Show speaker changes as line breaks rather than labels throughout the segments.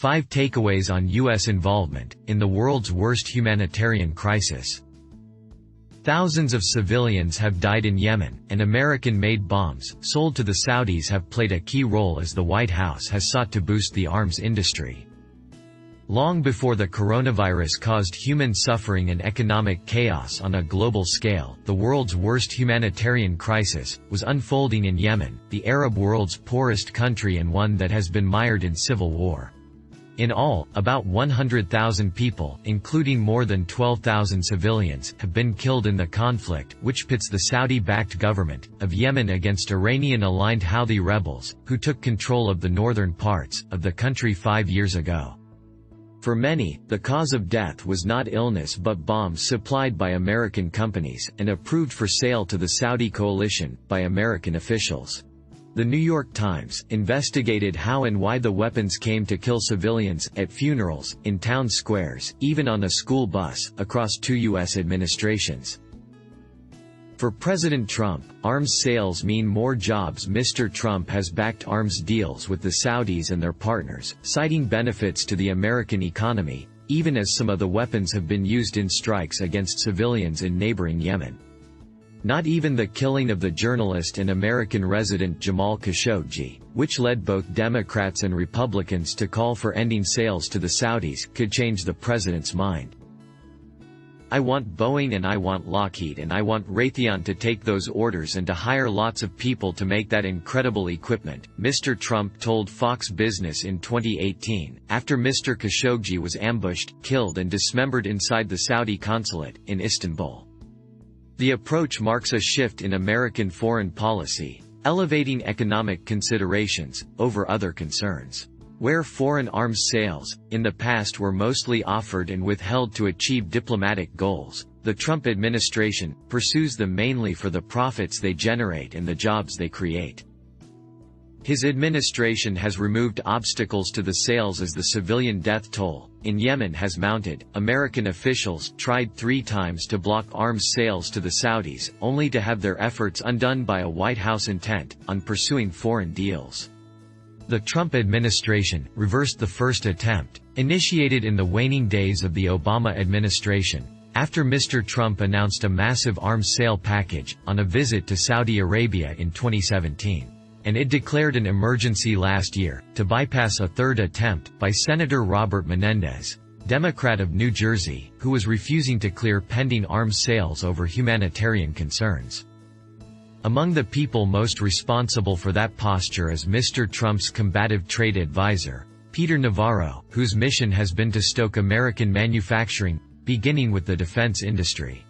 5 takeaways on U.S. involvement in the world's worst humanitarian crisis. Thousands of civilians have died in Yemen, and American-made bombs, sold to the Saudis, have played a key role as the White House has sought to boost the arms industry. Long before the coronavirus caused human suffering and economic chaos on a global scale, the world's worst humanitarian crisis was unfolding in Yemen, the Arab world's poorest country and one that has been mired in civil war. In all, about 100,000 people, including more than 12,000 civilians, have been killed in the conflict, which pits the Saudi-backed government of Yemen against Iranian-aligned Houthi rebels, who took control of the northern parts of the country 5 years ago. For many, the cause of death was not illness but bombs supplied by American companies, and approved for sale to the Saudi coalition by American officials. The New York Times investigated how and why the weapons came to kill civilians, at funerals, in town squares, even on a school bus, across 2 U.S. administrations. For President Trump, arms sales mean more jobs. Mr. Trump has backed arms deals with the Saudis and their partners, citing benefits to the American economy, even as some of the weapons have been used in strikes against civilians in neighboring Yemen. Not even the killing of the journalist and American resident Jamal Khashoggi, which led both Democrats and Republicans to call for ending sales to the Saudis, could change the president's mind. "I want Boeing and I want Lockheed and I want Raytheon to take those orders and to hire lots of people to make that incredible equipment," Mr. Trump told Fox Business in 2018, after Mr. Khashoggi was ambushed, killed and dismembered inside the Saudi consulate in Istanbul. The approach marks a shift in American foreign policy, elevating economic considerations over other concerns. Where foreign arms sales, in the past, were mostly offered and withheld to achieve diplomatic goals, the Trump administration pursues them mainly for the profits they generate and the jobs they create. His administration has removed obstacles to the sales as the civilian death toll in Yemen has mounted. American officials tried 3 times to block arms sales to the Saudis, only to have their efforts undone by a White House intent on pursuing foreign deals. The Trump administration reversed the first attempt, initiated in the waning days of the Obama administration, after Mr. Trump announced a massive arms sale package on a visit to Saudi Arabia in 2017. And it declared an emergency last year, to bypass a third attempt by Senator Robert Menendez, Democrat of New Jersey, who was refusing to clear pending arms sales over humanitarian concerns. Among the people most responsible for that posture is Mr. Trump's combative trade advisor, Peter Navarro, whose mission has been to stoke American manufacturing, beginning with the defense industry.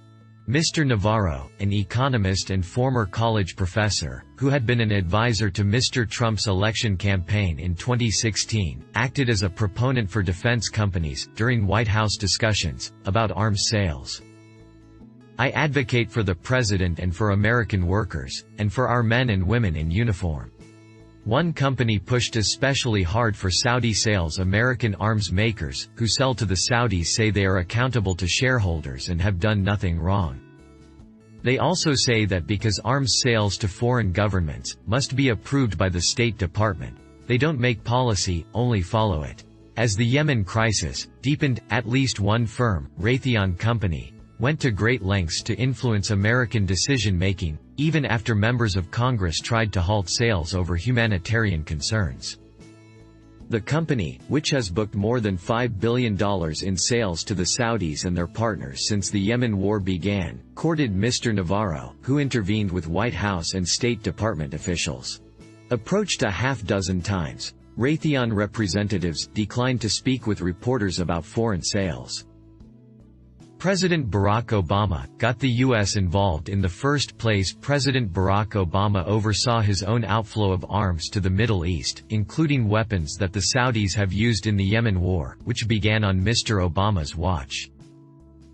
Mr. Navarro, an economist and former college professor, who had been an advisor to Mr. Trump's election campaign in 2016, acted as a proponent for defense companies during White House discussions about arms sales. "I advocate for the president and for American workers, and for our men and women in uniform." One company pushed especially hard for Saudi sales. American arms makers, who sell to the Saudis, say they are accountable to shareholders and have done nothing wrong. They also say that because arms sales to foreign governments must be approved by the State Department, they don't make policy, only follow it. As the Yemen crisis deepened, at least one firm, Raytheon Company, went to great lengths to influence American decision-making, even after members of Congress tried to halt sales over humanitarian concerns. The company, which has booked more than $5 billion in sales to the Saudis and their partners since the Yemen war began, courted Mr. Navarro, who intervened with White House and State Department officials. Approached a half-dozen times, Raytheon representatives declined to speak with reporters about foreign sales. President Barack Obama got the U.S. involved in the first place. President Barack Obama oversaw his own outflow of arms to the Middle East, including weapons that the Saudis have used in the Yemen war, which began on Mr. Obama's watch.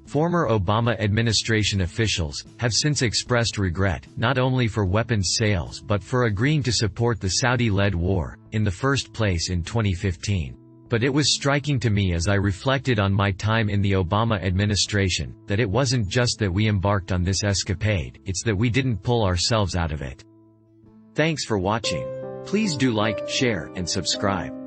Former Obama administration officials have since expressed regret, not only for weapons sales but for agreeing to support the Saudi-led war in the first place in 2015. But it was striking to me as I reflected on my time in the Obama administration, that it wasn't just that we embarked on this escapade, it's that we didn't pull ourselves out of it. Thanks for watching. Please do like, share, and subscribe.